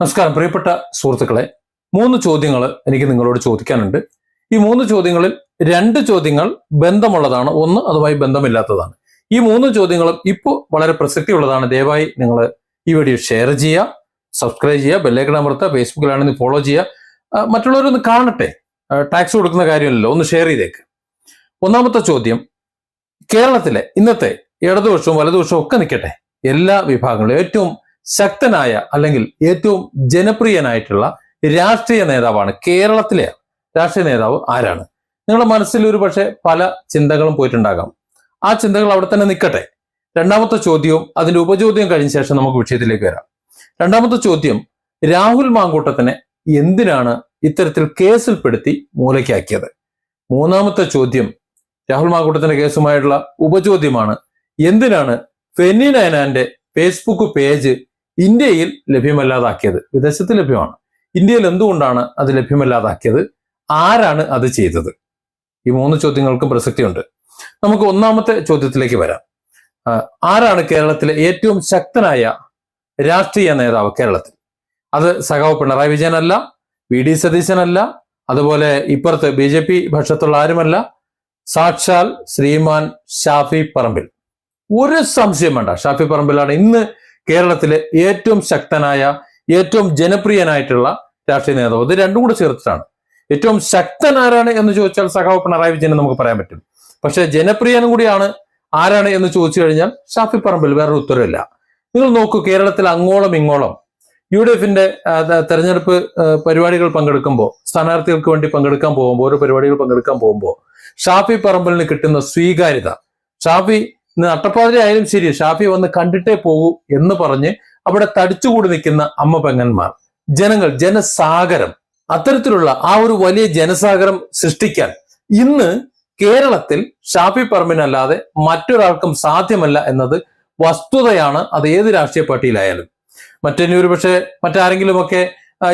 നമസ്കാരം പ്രിയപ്പെട്ട സുഹൃത്തുക്കളെ, 3 ചോദ്യങ്ങൾ എനിക്ക് നിങ്ങളോട് ചോദിക്കാനുണ്ട്. ഈ 3 ചോദ്യങ്ങളിൽ 2 ചോദ്യങ്ങൾ ബന്ധമുള്ളതാണ്, ഒന്ന് അതുമായി ബന്ധമില്ലാത്തതാണ്. ഈ 3 ചോദ്യങ്ങളും ഇപ്പോൾ വളരെ പ്രസക്തിയുള്ളതാണ്. ദയവായി നിങ്ങൾ ഈ വീഡിയോ ഷെയർ ചെയ്യുക, സബ്സ്ക്രൈബ് ചെയ്യുക, ബെല്ലൈക്കൺ അമർത്തുക, ഫേസ്ബുക്കിലാണെങ്കിൽ ഫോളോ ചെയ്യുക. മറ്റുള്ളവരൊന്ന് കാണട്ടെ, ടാക്സ് കൊടുക്കുന്ന കാര്യമല്ലല്ലോ, ഒന്ന് ഷെയർ ചെയ്തേക്ക്. ഒന്നാമത്തെ ചോദ്യം, കേരളത്തിലെ ഇന്നത്തെ ഇടതുപക്ഷവും വലതുപക്ഷവും ഒക്കെ നിൽക്കട്ടെ, എല്ലാ വിഭാഗങ്ങളും ഏറ്റവും ശക്തനായ അല്ലെങ്കിൽ ഏറ്റവും ജനപ്രിയനായിട്ടുള്ള രാഷ്ട്രീയ നേതാവാണ് കേരളത്തിലെ രാഷ്ട്രീയ നേതാവ് ആരാണ്? നിങ്ങളുടെ മനസ്സിൽ ഒരു പക്ഷേ പല ചിന്തകളും പോയിട്ടുണ്ടാകാം. ആ ചിന്തകൾ അവിടെ തന്നെ നിൽക്കട്ടെ. രണ്ടാമത്തെ ചോദ്യവും അതിന്റെ ഉപചോദ്യം കഴിഞ്ഞ ശേഷം നമുക്ക് വിഷയത്തിലേക്ക് വരാം. രണ്ടാമത്തെ ചോദ്യം, രാഹുൽ മാങ്കൂട്ടത്തിനെ എന്തിനാണ് ഇത്തരത്തിൽ കേസിൽപ്പെടുത്തി മൂലയ്ക്കാക്കിയത്? മൂന്നാമത്തെ ചോദ്യം, രാഹുൽ മാങ്കൂട്ടത്തിന്റെ കേസുമായിട്ടുള്ള ഉപചോദ്യമാണ്, എന്തിനാണ് ഫെന്നി നയനാന്റെ ഫേസ്ബുക്ക് പേജ് ഇന്ത്യയിൽ ലഭ്യമല്ലാതാക്കിയത്? വിദേശത്ത് ലഭ്യമാണ്, ഇന്ത്യയിൽ എന്തുകൊണ്ടാണ് അത് ലഭ്യമല്ലാതാക്കിയത്? ആരാണ് അത് ചെയ്തത്? ഈ 3 ചോദ്യങ്ങൾക്കും പ്രസക്തിയുണ്ട്. നമുക്ക് ഒന്നാമത്തെ ചോദ്യത്തിലേക്ക് വരാം. ആരാണ് കേരളത്തിലെ ഏറ്റവും ശക്തനായ രാഷ്ട്രീയ നേതാവ് കേരളത്തിൽ? അത് സഖാവ് പിണറായി വിജയനല്ല, വി.ഡി. സതീശനല്ല, അതുപോലെ ഇപ്പുറത്ത് BJP പക്ഷത്തുള്ള ആരുമല്ല, സാക്ഷാൽ ശ്രീമാൻ ഷാഫി പറമ്പിൽ. ഒരു സംശയം വേണ്ട, ഷാഫി പറമ്പിലാണ് ഇന്ന് കേരളത്തിലെ ഏറ്റവും ശക്തനായ ഏറ്റവും ജനപ്രിയനായിട്ടുള്ള രാഷ്ട്രീയ നേതാവ്. ഇത് രണ്ടും കൂടെ ചേർത്തിട്ടാണ്. ഏറ്റവും ശക്തൻ ആരാണ് എന്ന് ചോദിച്ചാൽ സഖാവ് പിണറായി വിജയൻ നമുക്ക് പറയാൻ പറ്റും. പക്ഷെ ജനപ്രിയനും കൂടിയാണ് ആരാണ് എന്ന് ചോദിച്ചു കഴിഞ്ഞാൽ ഷാഫി പറമ്പിൽ, വേറൊരു ഉത്തരവില്ല. നിങ്ങൾ നോക്കൂ, കേരളത്തിൽ അങ്ങോളം ഇങ്ങോളം UDF-ന്റെ തെരഞ്ഞെടുപ്പ് പരിപാടികൾ പങ്കെടുക്കുമ്പോൾ, സ്ഥാനാർത്ഥികൾക്ക് വേണ്ടി പങ്കെടുക്കാൻ പോകുമ്പോൾ, ഓരോ പരിപാടികൾ പങ്കെടുക്കാൻ പോകുമ്പോൾ ഷാഫി പറമ്പിലിന് കിട്ടുന്ന സ്വീകാര്യത, ഷാഫി നട്ടപ്പാതിരി ആയാലും ശരി ഷാഫി വന്ന് കണ്ടിട്ടേ പോകൂ എന്ന് പറഞ്ഞ് അവിടെ തടിച്ചുകൂടി നിൽക്കുന്ന അമ്മ പെങ്ങന്മാർ, ജനങ്ങൾ, ജനസാഗരം, അത്തരത്തിലുള്ള ആ ഒരു വലിയ ജനസാഗരം സൃഷ്ടിക്കാൻ ഇന്ന് കേരളത്തിൽ ഷാഫി പറമ്പിനല്ലാതെ മറ്റൊരാൾക്കും സാധ്യമല്ല എന്നത് വസ്തുതയാണ്. അത് ഏത് രാഷ്ട്രീയ പാർട്ടിയിലായാലും. മറ്റേ ഒരു പക്ഷേ മറ്റാരെങ്കിലുമൊക്കെ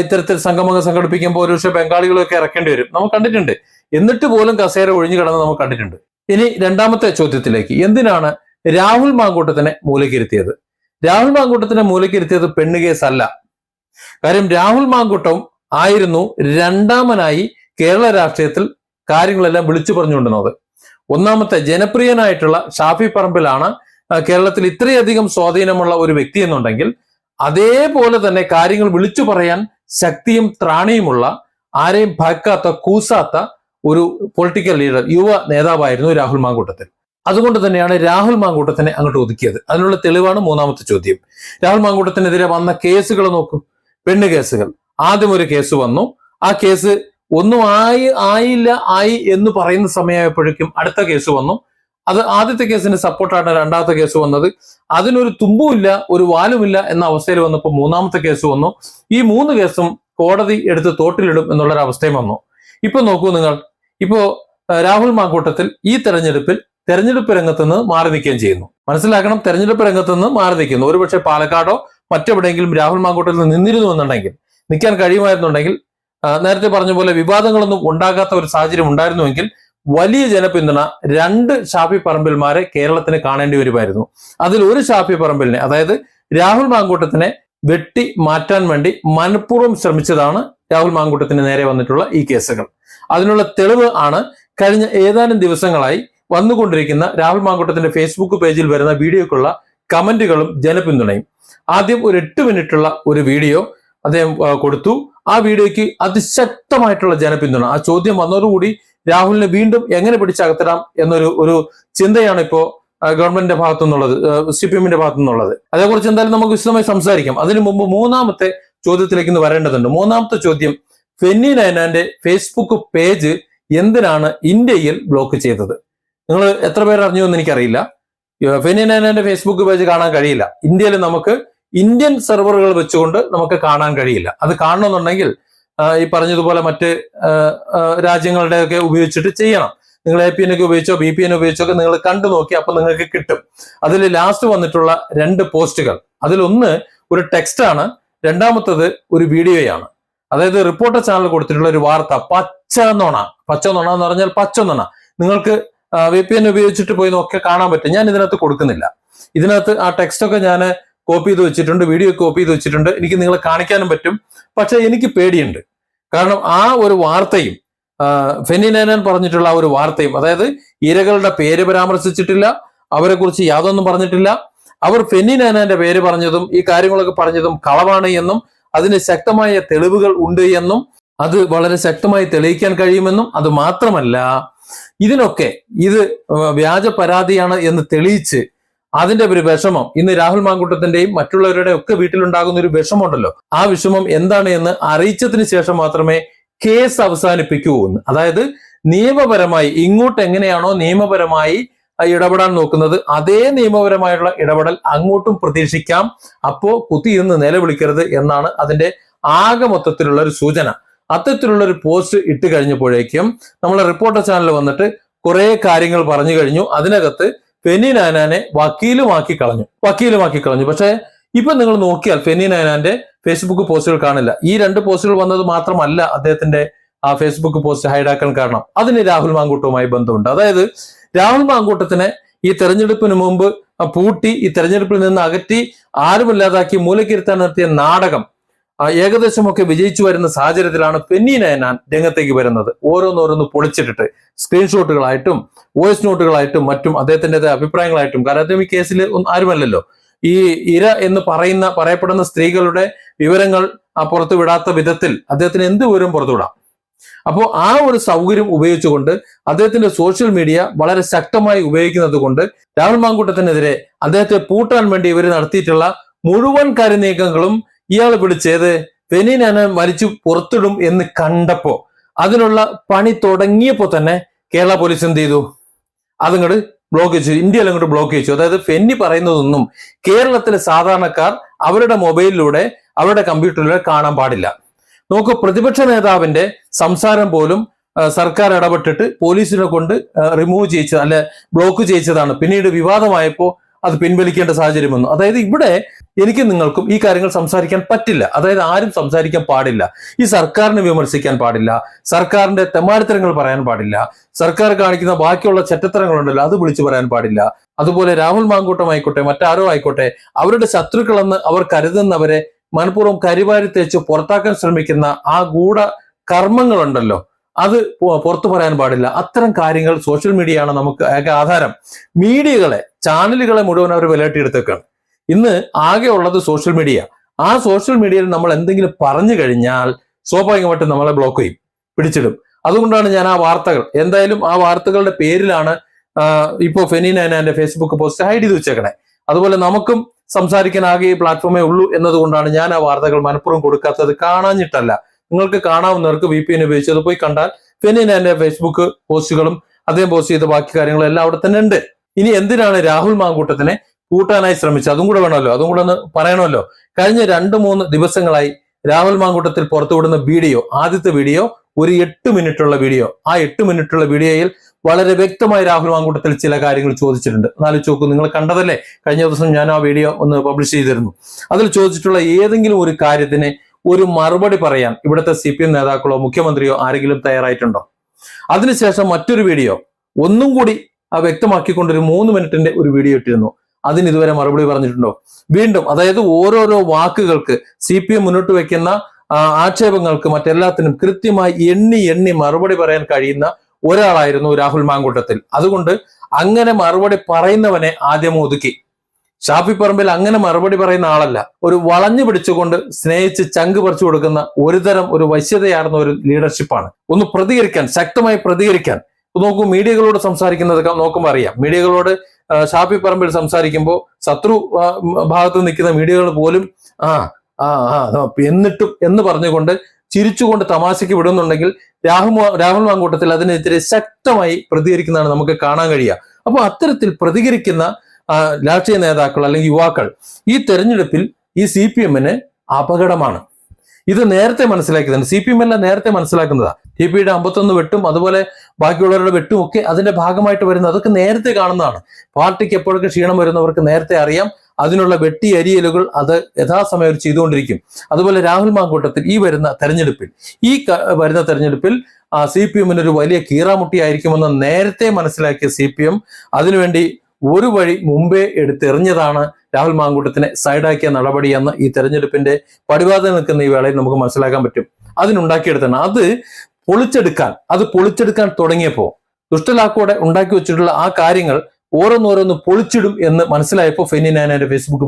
ഇത്തരത്തിൽ സംഗമങ്ങൾ സംഘടിപ്പിക്കുമ്പോൾ ഒരു പക്ഷേ ബംഗാളികളൊക്കെ ഇറക്കേണ്ടി വരും, നമുക്ക് കണ്ടിട്ടുണ്ട്. എന്നിട്ട് പോലും കസേര ഒഴിഞ്ഞു കിടന്ന് നമുക്ക് കണ്ടിട്ടുണ്ട്. ഇനി രണ്ടാമത്തെ ചോദ്യത്തിലേക്ക്, എന്തിനാണ് രാഹുൽ മാങ്കൂട്ടത്തിനെ മൂലക്കിരുത്തിയത്? രാഹുൽ മാങ്കൂട്ടത്തിനെ മൂലക്കിരുത്തിയത് പെണ്ണ് കേസല്ല. കാര്യം രാഹുൽ മാങ്കൂട്ടം ആയിരുന്നു രണ്ടാമനായി കേരള രാഷ്ട്രീയത്തിൽ കാര്യങ്ങളെല്ലാം വിളിച്ചു പറഞ്ഞുകൊണ്ടുന്നത്. ഒന്നാമത്തെ ജനപ്രിയനായിട്ടുള്ള ഷാഫി പറമ്പിലാണ് കേരളത്തിൽ ഇത്രയധികം സ്വാധീനമുള്ള ഒരു വ്യക്തി എന്നുണ്ടെങ്കിൽ, അതേപോലെ തന്നെ കാര്യങ്ങൾ വിളിച്ചു പറയാൻ ശക്തിയും ത്രാണിയുമുള്ള, ആരെയും ഭയക്കാത്ത കൂസാത്ത ഒരു പൊളിറ്റിക്കൽ ലീഡർ, യുവ നേതാവായിരുന്നു രാഹുൽ മാങ്കൂട്ടത്തിൽ. അതുകൊണ്ട് തന്നെയാണ് രാഹുൽ മാങ്കൂട്ടത്തിനെ അങ്ങോട്ട് ഒതുക്കിയത്. അതിനുള്ള തെളിവാണ് മൂന്നാമത്തെ ചോദ്യം. രാഹുൽ മാങ്കൂട്ടത്തിനെതിരെ വന്ന കേസുകൾ നോക്കൂ, പെണ്ണ് കേസുകൾ. ആദ്യം ഒരു കേസ് വന്നു, ആ കേസ് ഒന്നും ആയി എന്ന് പറയുന്ന സമയമായപ്പോഴേക്കും അടുത്ത കേസ് വന്നു. അത് ആദ്യത്തെ കേസിന് സപ്പോർട്ടാണ് രണ്ടാമത്തെ കേസ് വന്നത്. അതിനൊരു തുമ്പുമില്ല, ഒരു വാലുമില്ല എന്ന അവസ്ഥയിൽ വന്നപ്പോൾ മൂന്നാമത്തെ കേസ് വന്നു. ഈ 3 കേസും കോടതി എടുത്ത് തോട്ടിലിടും എന്നുള്ളൊരു അവസ്ഥയും വന്നു. ഇപ്പൊ നോക്കൂ നിങ്ങൾ, ഇപ്പോ രാഹുൽ മാങ്കൂട്ടത്തിൽ ഈ തെരഞ്ഞെടുപ്പ് രംഗത്ത് നിന്ന് മാറി നിൽക്കുകയും ചെയ്യുന്നു. മനസ്സിലാക്കണം, തെരഞ്ഞെടുപ്പ് രംഗത്ത് നിന്ന് മാറി നിൽക്കുന്നു. ഒരുപക്ഷെ പാലക്കാടോ മറ്റെവിടെയെങ്കിലും രാഹുൽ മാങ്കൂട്ടത്തിൽ നിന്നിരുന്നു എന്നുണ്ടെങ്കിൽ, നിൽക്കാൻ കഴിയുമായിരുന്നുണ്ടെങ്കിൽ, നേരത്തെ പറഞ്ഞ പോലെ വിവാദങ്ങളൊന്നും ഉണ്ടാകാത്ത ഒരു സാഹചര്യം ഉണ്ടായിരുന്നുവെങ്കിൽ വലിയ ജനപിന്തുണ 2 ഷാഫി പറമ്പിൽമാരെ കേരളത്തിന് കാണേണ്ടി വരുമായിരുന്നു. അതിൽ ഒരു ഷാഫി പറമ്പിലിനെ, അതായത് രാഹുൽ മാങ്കൂട്ടത്തിനെ വെട്ടി മാറ്റാൻ വേണ്ടി മനഃപൂർവ്വം ശ്രമിച്ചതാണ് രാഹുൽ മാങ്കൂട്ടത്തിന് നേരെ വന്നിട്ടുള്ള ഈ കേസുകൾ. അതിനുള്ള തെളിവ് ആണ് കഴിഞ്ഞ ഏതാനും ദിവസങ്ങളായി വന്നുകൊണ്ടിരിക്കുന്ന രാഹുൽ മാങ്കൂട്ടത്തിന്റെ ഫേസ്ബുക്ക് പേജിൽ വരുന്ന വീഡിയോക്കുള്ള കമന്റുകളും ജനപിന്തുണയും. ആദ്യം ഒരു 8 മിനിറ്റുള്ള ഒരു വീഡിയോ അദ്ദേഹം കൊടുത്തു. ആ വീഡിയോയ്ക്ക് അതിശക്തമായിട്ടുള്ള ജനപിന്തുണ. ആ ചോദ്യം വന്നതോടുകൂടി രാഹുലിനെ വീണ്ടും എങ്ങനെ പിടിച്ചകത്തിടാം എന്നൊരു ചിന്തയാണ് ഇപ്പോ ഗവൺമെന്റിന്റെ ഭാഗത്തു നിന്നുള്ളത്, CPM-ന്റെ ഭാഗത്തു നിന്നുള്ളത്. അതേക്കുറിച്ച് എന്തായാലും നമുക്ക് വിശദമായി സംസാരിക്കാം. അതിനു മുമ്പ് മൂന്നാമത്തെ ചോദ്യത്തിലേക്ക് ഇന്ന് വരേണ്ടതുണ്ട്. മൂന്നാമത്തെ ചോദ്യം, ഫെന്നി നയനാന്റെ ഫേസ്ബുക്ക് പേജ് എന്തിനാണ് ഇന്ത്യയിൽ ബ്ലോക്ക് ചെയ്തത്? നിങ്ങൾ എത്ര പേർ അറിഞ്ഞു എന്ന് എനിക്കറിയില്ല. ഫെന്നി നയനാന്റെ ഫേസ്ബുക്ക് പേജ് കാണാൻ കഴിയില്ല. ഇന്ത്യയിൽ നമുക്ക് ഇന്ത്യൻ സെർവറുകൾ വെച്ചുകൊണ്ട് നമുക്ക് കാണാൻ കഴിയില്ല. അത് കാണണമെന്നുണ്ടെങ്കിൽ ഈ പറഞ്ഞതുപോലെ മറ്റ് രാജ്യങ്ങളുടെയൊക്കെ ഉപയോഗിച്ചിട്ട് ചെയ്യണം. നിങ്ങൾ APN ഒക്കെ ഉപയോഗിച്ചോ VPN ഉപയോഗിച്ചോ ഒക്കെ നിങ്ങൾ കണ്ടു നോക്കി, അപ്പൊ നിങ്ങൾക്ക് കിട്ടും. അതിൽ ലാസ്റ്റ് വന്നിട്ടുള്ള 2 പോസ്റ്റുകൾ, അതിലൊന്ന് ഒരു ടെക്സ്റ്റാണ്, രണ്ടാമത്തത് ഒരു വീഡിയോയാണ്. അതായത് റിപ്പോർട്ടർ ചാനൽ കൊടുത്തിട്ടുള്ള ഒരു വാർത്ത, പച്ച നുണ എന്ന് പറഞ്ഞാൽ പച്ച നുണ. നിങ്ങൾക്ക് VPN ഉപയോഗിച്ചിട്ട് പോയി നോക്കി കാണാൻ പറ്റും. ഞാൻ ഇതിനകത്ത് കൊടുക്കുന്നില്ല. ഇതിനകത്ത് ആ ടെക്സ്റ്റ് ഒക്കെ ഞാൻ കോപ്പി ചെയ്ത് വെച്ചിട്ടുണ്ട്, വീഡിയോ കോപ്പി ചെയ്ത് വെച്ചിട്ടുണ്ട്, എനിക്ക് നിങ്ങളെ കാണിക്കാനും പറ്റും. പക്ഷെ എനിക്ക് പേടിയുണ്ട്. കാരണം ആ ഒരു വാർത്തയും ഫെന്നി നൈനാൻ പറഞ്ഞിട്ടുള്ള ആ ഒരു വാർത്തയും, അതായത് ഇരകളുടെ പേര് പരാമർശിച്ചിട്ടില്ല, അവരെ കുറിച്ച് യാതൊന്നും പറഞ്ഞിട്ടില്ല. അവർ ഫെന്നി നൈനാന്റെ പേര് പറഞ്ഞതും ഈ കാര്യങ്ങളൊക്കെ പറഞ്ഞതും കളവാണ് എന്നും അതിന് ശക്തമായ തെളിവുകൾ ഉണ്ട് എന്നും അത് വളരെ ശക്തമായി തെളിയിക്കാൻ കഴിയുമെന്നും, അത് മാത്രമല്ല ഇതിനൊക്കെ ഇത് വ്യാജ പരാതിയാണ് എന്ന് തെളിയിച്ച് അതിന്റെ ഒരു വിഷമം ഇന്ന് രാഹുൽ മാങ്കൂട്ടത്തിന്റെയും മറ്റുള്ളവരുടെ ഒക്കെ വീട്ടിലുണ്ടാകുന്ന ഒരു വിഷമമുണ്ടല്ലോ, ആ വിഷമം എന്താണ് എന്ന് അറിയിച്ചതിന് ശേഷം മാത്രമേ കേസ് അവസാനിപ്പിക്കൂ എന്ന്. അതായത് നിയമപരമായി ഇങ്ങോട്ട് എങ്ങനെയാണോ നിയമപരമായി ഇടപെടാൻ നോക്കുന്നത് അതേ നിയമപരമായുള്ള ഇടപെടൽ അങ്ങോട്ടും പ്രതീക്ഷിക്കാം. അപ്പോ കുത്തിയിരുന്ന് നിലവിളിക്കരുത് എന്നാണ് അതിന്റെ ആകെ മൊത്തത്തിലുള്ള ഒരു സൂചന. അത്തരത്തിലുള്ള ഒരു പോസ്റ്റ് ഇട്ട് കഴിഞ്ഞപ്പോഴേക്കും നമ്മളെ റിപ്പോർട്ടർ ചാനൽ വന്നിട്ട് കുറെ കാര്യങ്ങൾ പറഞ്ഞു കഴിഞ്ഞു. അതിനകത്ത് ഫെന്നി നൈനാനെ വക്കീലുമാക്കി കളഞ്ഞു. പക്ഷെ ഇപ്പൊ നിങ്ങൾ നോക്കിയാൽ ഫെന്നി നൈനാന്റെ ഫേസ്ബുക്ക് പോസ്റ്റുകൾ കാണില്ല. ഈ 2 പോസ്റ്റുകൾ വന്നത് മാത്രമല്ല അദ്ദേഹത്തിന്റെ ആ ഫേസ്ബുക്ക് പോസ്റ്റ് ഹൈഡാക്കാൻ കാരണം, അതിന് രാഹുൽ മാങ്കൂട്ടവുമായി ബന്ധമുണ്ട്. അതായത് രാഹുൽ മാങ്കൂട്ടത്തിനെ ഈ തെരഞ്ഞെടുപ്പിന് മുമ്പ് പൂട്ടി ഈ തെരഞ്ഞെടുപ്പിൽ നിന്ന് അകറ്റി ആരുമില്ലാതാക്കി മൂലക്കിരുത്താൻ നടത്തിയ നാടകം ഏകദേശമൊക്കെ വിജയിച്ചു വരുന്ന സാഹചര്യത്തിലാണ് ഫെന്നി നൈനാൻ രംഗത്തേക്ക് വരുന്നത്. ഓരോന്നോരോന്ന് പൊളിച്ചിട്ടിട്ട് സ്ക്രീൻഷോട്ടുകളായിട്ടും വോയിസ് നോട്ടുകളായിട്ടും മറ്റും അദ്ദേഹത്തിൻ്റെതായ അഭിപ്രായങ്ങളായിട്ടും, കാരണം അദ്ദേഹം ഈ കേസിൽ ആരുമല്ലല്ലോ, ഈ ഇര എന്ന് പറയപ്പെടുന്ന സ്ത്രീകളുടെ വിവരങ്ങൾ പുറത്തു വിടാത്ത വിധത്തിൽ അദ്ദേഹത്തിന് എന്ത് വിവരം പുറത്തുവിടാം. അപ്പോൾ ആ ഒരു സൗകര്യം ഉപയോഗിച്ചുകൊണ്ട് അദ്ദേഹത്തിന്റെ സോഷ്യൽ മീഡിയ വളരെ ശക്തമായി ഉപയോഗിക്കുന്നത് കൊണ്ട് രാഹുൽ മാങ്കൂട്ടത്തിനെതിരെ അദ്ദേഹത്തെ പൂട്ടാൻ വേണ്ടി ഇവർ നടത്തിയിട്ടുള്ള മുഴുവൻ കാര്യനീക്കങ്ങളും ഇയാൾ പിടിച്ചത് ഫെന്നി നൈനാൻ മരിച്ചു പുറത്തിടും എന്ന് കണ്ടപ്പോ, അതിനുള്ള പണി തുടങ്ങിയപ്പോ തന്നെ കേരള പോലീസ് എന്ത് ചെയ്തു? അതങ്ങോട്ട് ബ്ലോക്ക് ചെയ്തു, ഇന്ത്യയിൽ അങ്ങോട്ട് ബ്ലോക്ക് ചെയ്തു. അതായത് ഫെന്നി പറയുന്നതൊന്നും കേരളത്തിലെ സാധാരണക്കാർ അവരുടെ മൊബൈലിലൂടെ അവരുടെ കമ്പ്യൂട്ടറിലൂടെ കാണാൻ പാടില്ല. നോക്കൂ, പ്രതിപക്ഷ നേതാവിന്റെ സംസാരം പോലും സർക്കാർ ഇടപെട്ടിട്ട് പോലീസിനെ കൊണ്ട് റിമൂവ് ചെയ്യിച്ചത്, അല്ലെ ബ്ലോക്ക് ചെയ്യിച്ചതാണ്. പിന്നീട് വിവാദമായപ്പോൾ അത് പിൻവലിക്കേണ്ട സാഹചര്യം വന്നു. അതായത് ഇവിടെ എനിക്ക് നിങ്ങൾക്കും ഈ കാര്യങ്ങൾ സംസാരിക്കാൻ പറ്റില്ല. അതായത് ആരും സംസാരിക്കാൻ പാടില്ല, ഈ സർക്കാരിനെ വിമർശിക്കാൻ പാടില്ല, സർക്കാരിന്റെ തെമ്മാടിത്തരങ്ങൾ പറയാൻ പാടില്ല, സർക്കാർ കാണിക്കുന്ന ബാക്കിയുള്ള ചെറ്റത്തരങ്ങളുണ്ടല്ലോ അത് വിളിച്ചു പറയാൻ പാടില്ല. അതുപോലെ രാഹുൽ മാങ്കൂട്ടം ആയിക്കോട്ടെ മറ്റാരോ ആയിക്കോട്ടെ, അവരുടെ ശത്രുക്കളെന്ന് അവർ കരുതുന്നവരെ മനഃപൂർവ്വം കരിവാരി തേച്ച് പുറത്താക്കാൻ ശ്രമിക്കുന്ന ആ ഗൂഢ കർമ്മങ്ങളുണ്ടല്ലോ, അത് പുറത്തു പറയാൻ പാടില്ല. അത്തരം കാര്യങ്ങൾ സോഷ്യൽ മീഡിയയാണ് നമുക്ക് ആകെ ആധാരം. മീഡിയകളെ, ചാനലുകളെ മുഴുവൻ അവർ വിലട്ടിയെടുത്തേക്കാണ്. ഇന്ന് ആകെ ഉള്ളത് സോഷ്യൽ മീഡിയ. ആ സോഷ്യൽ മീഡിയയിൽ നമ്മൾ എന്തെങ്കിലും പറഞ്ഞു കഴിഞ്ഞാൽ സ്വാഭാവികമായിട്ടും നമ്മളെ ബ്ലോക്ക് ചെയ്യും, പിടിച്ചിടും. അതുകൊണ്ടാണ് ഞാൻ ആ വാർത്തകൾ, എന്തായാലും ആ വാർത്തകളുടെ പേരിലാണ് ഇപ്പോ ഫെന്നി നൈനാന്റെ ഫേസ്ബുക്ക് പോസ്റ്റ് ഹൈഡ് ചെയ്ത് വെച്ചേക്കണേ. അതുപോലെ നമുക്കും സംസാരിക്കാൻ ആകെ ഈ പ്ലാറ്റ്ഫോമേ ഉള്ളൂ എന്നതുകൊണ്ടാണ് ഞാൻ ആ വാർത്തകൾ മനഃപൂർവ്വം കൊടുക്കാത്തത്. കാണാഞ്ഞിട്ടല്ല, നിങ്ങൾക്ക് കാണാവുന്നവർക്ക് VPN ഉപയോഗിച്ച് അത് പോയി കണ്ടാൽ ഫെന്നി നൈനാന്റെ ഫേസ്ബുക്ക് പോസ്റ്റുകളും അദ്ദേഹം പോസ്റ്റ് ചെയ്ത ബാക്കി കാര്യങ്ങളും എല്ലാം അവിടെ തന്നെ ഉണ്ട്. ഇനി എന്തിനാണ് രാഹുൽ മാങ്കൂട്ടത്തിനെ കൂട്ടാനായി ശ്രമിച്ചത്? അതും കൂടെ വേണമല്ലോ, അതും കൂടെ ഒന്ന് പറയണമല്ലോ. കഴിഞ്ഞ 2-3 ദിവസങ്ങളായി രാഹുൽ മാങ്കൂട്ടത്തിൽ പുറത്തുവിടുന്ന വീഡിയോ, ആദ്യത്തെ വീഡിയോ ഒരു 8 മിനിറ്റുള്ള വീഡിയോ. ആ 8 മിനിറ്റുള്ള വീഡിയോയിൽ വളരെ വ്യക്തമായി രാഹുൽ മാങ്കൂട്ടത്തിൽ ചില കാര്യങ്ങൾ ചോദിച്ചിട്ടുണ്ട്. എന്നാലും ചോക്കു, നിങ്ങൾ കണ്ടതല്ലേ, കഴിഞ്ഞ ദിവസം ഞാൻ ആ വീഡിയോ ഒന്ന് പബ്ലിഷ് ചെയ്തിരുന്നു. അതിൽ ചോദിച്ചിട്ടുള്ള ഏതെങ്കിലും ഒരു കാര്യത്തിന് ഒരു മറുപടി പറയാൻ ഇവിടുത്തെ CPM നേതാക്കളോ മുഖ്യമന്ത്രിയോ ആരെങ്കിലും തയ്യാറായിട്ടുണ്ടോ? അതിനുശേഷം മറ്റൊരു വീഡിയോ ഒന്നും കൂടി വ്യക്തമാക്കിക്കൊണ്ടൊരു 3 മിനിറ്റിന്റെ ഒരു വീഡിയോ ഇട്ടിരുന്നു. അതിന് ഇതുവരെ മറുപടി പറഞ്ഞിട്ടുണ്ടോ? വീണ്ടും, അതായത് ഓരോരോ വാക്കുകൾക്ക് CPM മുന്നോട്ട് വെക്കുന്ന ആക്ഷേപങ്ങൾക്ക് മറ്റെല്ലാത്തിനും കൃത്യമായി എണ്ണി മറുപടി പറയാൻ കഴിയുന്ന ഒരാളായിരുന്നു രാഹുൽ മാങ്കൂട്ടത്തിൽ. അതുകൊണ്ട് അങ്ങനെ മറുപടി പറയുന്നവനെ ആദ്യം ഒതുക്കി. ഷാഫി പറമ്പിൽ അങ്ങനെ മറുപടി പറയുന്ന ആളല്ല. ഒരു വളഞ്ഞു പിടിച്ചുകൊണ്ട് സ്നേഹിച്ച് ചങ്ക് പറിച്ചു കൊടുക്കുന്ന ഒരു വശ്യതയാർന്ന ഒരു ലീഡർഷിപ്പാണ്. ഒന്ന് പ്രതികരിക്കാൻ, ശക്തമായി പ്രതികരിക്കാൻ. നോക്കൂ, മീഡിയകളോട് സംസാരിക്കുന്നത് നോക്കുമ്പോൾ അറിയാം. മീഡിയകളോട് ഷാഫി പറമ്പിൽ സംസാരിക്കുമ്പോൾ ശത്രു ഭാഗത്ത് നിൽക്കുന്ന മീഡിയകൾ പോലും എന്നിട്ടും എന്ന് പറഞ്ഞുകൊണ്ട് ചിരിച്ചുകൊണ്ട് തമാശയ്ക്ക് വിടുന്നുണ്ടെങ്കിൽ രാഹുൽ മാങ്കൂട്ടത്തിൽ അതിനെതിരെ ശക്തമായി പ്രതികരിക്കുന്നതാണ് നമുക്ക് കാണാൻ കഴിയുക. അപ്പോൾ അത്തരത്തിൽ പ്രതികരിക്കുന്ന രാഷ്ട്രീയ നേതാക്കൾ അല്ലെങ്കിൽ യുവാക്കൾ ഈ തെരഞ്ഞെടുപ്പിൽ ഈ CPM-ന് അപകടമാണ്. ഇത് നേരത്തെ മനസ്സിലാക്കിയതാണ്. CPM എല്ലാം നേരത്തെ മനസ്സിലാക്കുന്നതാണ്. TPയുടെ 51 വെട്ടും അതുപോലെ ബാക്കിയുള്ളവരുടെ വെട്ടും ഒക്കെ അതിന്റെ ഭാഗമായിട്ട് വരുന്നത്, അതൊക്കെ നേരത്തെ കാണുന്നതാണ്. പാർട്ടിക്ക് എപ്പോഴൊക്കെ ക്ഷീണം വരുന്നവർക്ക് നേരത്തെ അറിയാം. അതിനുള്ള വെട്ടി അരിയലുകൾ അത് യഥാസമയം ചെയ്തുകൊണ്ടിരിക്കും. അതുപോലെ രാഹുൽ മാങ്കൂട്ടത്തിൽ ഈ വരുന്ന തെരഞ്ഞെടുപ്പിൽ CPM-ന് ഒരു വലിയ കീറാമുട്ടി ആയിരിക്കുമെന്ന് നേരത്തെ മനസ്സിലാക്കിയ CPM അതിനുവേണ്ടി ഒരു വഴി മുമ്പേ എടുത്തെറിഞ്ഞതാണ് രാഹുൽ മാങ്കൂട്ടത്തിനെ സൈഡാക്കിയ നടപടിയെന്ന് ഈ തെരഞ്ഞെടുപ്പിന്റെ പടിവാതിൽ നിൽക്കുന്ന ഈ വേളയിൽ നമുക്ക് മനസ്സിലാക്കാൻ പറ്റും. അതിനുണ്ടാക്കിയെടുത്താണ് അത് പൊളിച്ചെടുക്കാൻ തുടങ്ങിയപ്പോൾ ദുഷ്ടലാക്കോടെ ഉണ്ടാക്കി വെച്ചിട്ടുള്ള ആ കാര്യങ്ങൾ ഓരോന്നോരോന്ന് പൊളിച്ചിടും എന്ന് മനസ്സിലായപ്പോൾ ഫെന്നി നായനാന്റെ ഫേസ്ബുക്ക്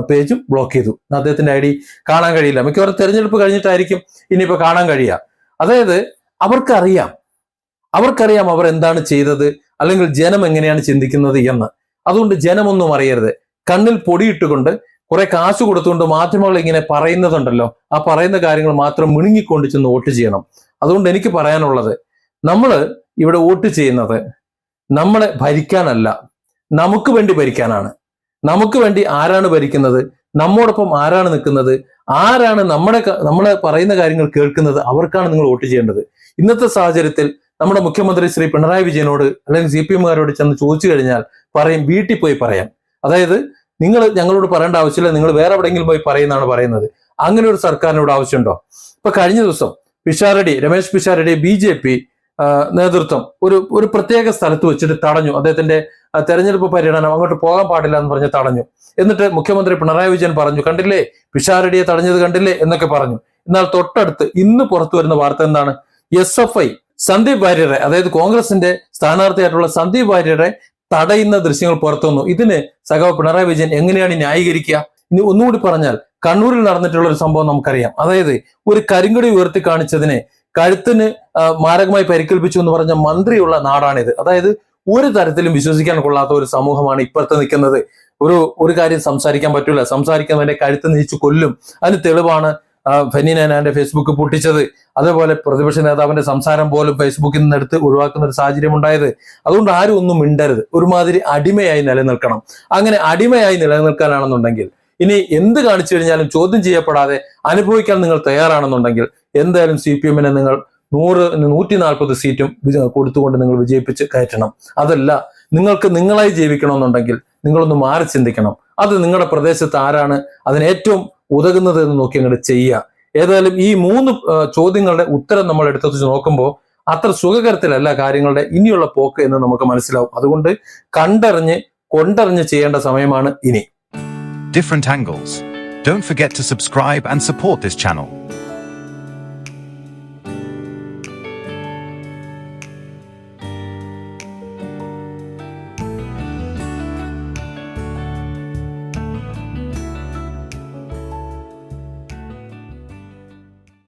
പേജും ബ്ലോക്ക് ചെയ്തു. അദ്ദേഹത്തിന്റെ ഐഡി കാണാൻ കഴിയില്ല. മിക്കവാറും തെരഞ്ഞെടുപ്പ് കഴിഞ്ഞിട്ടായിരിക്കും ഇനിയിപ്പോ കാണാൻ കഴിയുക. അതായത് അവർക്കറിയാം അവർ എന്താണ് ചെയ്തത്, അല്ലെങ്കിൽ ജനം എങ്ങനെയാണ് ചിന്തിക്കുന്നത് എന്ന്. അതുകൊണ്ട് ജനമൊന്നും അറിയരുത്. കണ്ണിൽ പൊടിയിട്ടുകൊണ്ട് കുറെ കാശ് കൊടുത്തുകൊണ്ട് മാധ്യമങ്ങൾ ഇങ്ങനെ പറയുന്നതുണ്ടല്ലോ, ആ പറയുന്ന കാര്യങ്ങൾ മാത്രം മിണുങ്ങിക്കൊണ്ട് ചെന്ന് വോട്ട് ചെയ്യണം. അതുകൊണ്ട് എനിക്ക് പറയാനുള്ളത്, നമ്മൾ ഇവിടെ വോട്ട് ചെയ്യുന്നത് നമ്മളെ ഭരിക്കാനല്ല, നമുക്ക് വേണ്ടി ഭരിക്കാനാണ്. നമുക്ക് വേണ്ടി ആരാണ് ഭരിക്കുന്നത്, നമ്മോടൊപ്പം ആരാണ് നിൽക്കുന്നത്, ആരാണ് നമ്മളെ പറയുന്ന കാര്യങ്ങൾ കേൾക്കുന്നത്, അവർക്കാണ് നിങ്ങൾ വോട്ട് ചെയ്യേണ്ടത്. ഇന്നത്തെ സാഹചര്യത്തിൽ നമ്മുടെ മുഖ്യമന്ത്രി ശ്രീ പിണറായി വിജയനോട് അല്ലെങ്കിൽ CPM-കാരോട് ചെന്ന് ചോദിച്ചു കഴിഞ്ഞാൽ പറയും, വീട്ടിൽ പോയി പറയാം. അതായത് നിങ്ങൾ ഞങ്ങളോട് പറയേണ്ട ആവശ്യമില്ല, നിങ്ങൾ വേറെ എവിടെയെങ്കിലും പോയി പറയുന്നതാണ് പറയുന്നത്. അങ്ങനെ ഒരു സർക്കാരിനോട് ആവശ്യമുണ്ടോ? ഇപ്പൊ കഴിഞ്ഞ ദിവസം രമേശ് പിഷാരടി BJP നേതൃത്വം ഒരു പ്രത്യേക സ്ഥലത്ത് വെച്ചിട്ട് തടഞ്ഞു. അദ്ദേഹത്തിന്റെ തെരഞ്ഞെടുപ്പ് പര്യടനം അങ്ങോട്ട് പോകാൻ പാടില്ല എന്ന് പറഞ്ഞ് തടഞ്ഞു. എന്നിട്ട് മുഖ്യമന്ത്രി പിണറായി വിജയൻ പറഞ്ഞു, കണ്ടില്ലേ പിഷാരടിയെ തടഞ്ഞത് കണ്ടില്ലേ എന്നൊക്കെ പറഞ്ഞു. എന്നാൽ തൊട്ടടുത്ത് ഇന്ന് പുറത്തു വരുന്ന വാർത്ത എന്താണ്? SFI സന്ദീപ് വാര്യരെ, അതായത് കോൺഗ്രസിന്റെ സ്ഥാനാർത്ഥിയായിട്ടുള്ള സന്ദീപ് വാര്യരെ തടയുന്ന ദൃശ്യങ്ങൾ പുറത്തു വന്നു. ഇതിന് സഖാവ് പിണറായി വിജയൻ എങ്ങനെയാണ് ന്യായീകരിക്കുക? ഇനി ഒന്നുകൂടി പറഞ്ഞാൽ, കണ്ണൂരിൽ നടന്നിട്ടുള്ള ഒരു സംഭവം നമുക്കറിയാം. അതായത് ഒരു കരിങ്കൊടി ഉയർത്തി കാണിച്ചതിനെ കഴുത്തിന് മാരകമായി പരിക്കേൽപ്പിച്ചു എന്ന് പറഞ്ഞ മന്ത്രിയുള്ള നാടാണിത്. അതായത് ഒരു തരത്തിലും വിശ്വസിക്കാൻ കൊള്ളാത്ത ഒരു സമൂഹമാണ് ഇപ്പുറത്ത് നിൽക്കുന്നത്. ഒരു കാര്യം സംസാരിക്കാൻ പറ്റൂല, സംസാരിക്കുന്നവന്റെ കഴുത്ത് നീച്ചു കൊല്ലും. അതിന് തെളിവാണ് ഫെന്നി നായനാന്റെ ഫേസ്ബുക്ക് പൊട്ടിച്ചത്. അതേപോലെ പ്രതിപക്ഷ നേതാവിന്റെ സംസാരം പോലും ഫേസ്ബുക്കിൽ നിന്ന് എടുത്ത് ഒഴിവാക്കുന്ന ഒരു സാഹചര്യം ഉണ്ടായത്. അതുകൊണ്ട് ആരും ഒന്നും മിണ്ടരുത്, ഒരുമാതിരി അടിമയായി നിലനിൽക്കണം. അങ്ങനെ അടിമയായി നിലനിൽക്കാനാണെന്നുണ്ടെങ്കിൽ, ഇനി എന്ത് കാണിച്ചു കഴിഞ്ഞാലും ചോദ്യം ചെയ്യപ്പെടാതെ അനുഭവിക്കാൻ നിങ്ങൾ തയ്യാറാണെന്നുണ്ടെങ്കിൽ, എന്തായാലും CPM-നെ നിങ്ങൾ 100-140 സീറ്റും കൊടുത്തുകൊണ്ട് നിങ്ങൾ വിജയിപ്പിച്ച് കയറ്റണം. അതല്ല, നിങ്ങൾക്ക് നിങ്ങളായി ജീവിക്കണമെന്നുണ്ടെങ്കിൽ നിങ്ങളൊന്ന് മാറി ചിന്തിക്കണം. അത് നിങ്ങളുടെ പ്രദേശത്ത് ആരാണ് അതിന് ഏറ്റവും ഉതകുന്നത് എന്ന് നോക്കി അങ്ങോട്ട് ചെയ്യുക. ഏതായാലും ഈ 3 ചോദ്യങ്ങളുടെ ഉത്തരം നമ്മൾ എടുത്തു നോക്കുമ്പോൾ അത്ര സുഖകരത്തിലല്ല കാര്യങ്ങളുടെ ഇനിയുള്ള പോക്ക് എന്ന് നമുക്ക് മനസ്സിലാവും. അതുകൊണ്ട് കൊണ്ടറിഞ്ഞ് ചെയ്യേണ്ട സമയമാണ് ഇനി. Different angles. Don't forget to subscribe and support this channel.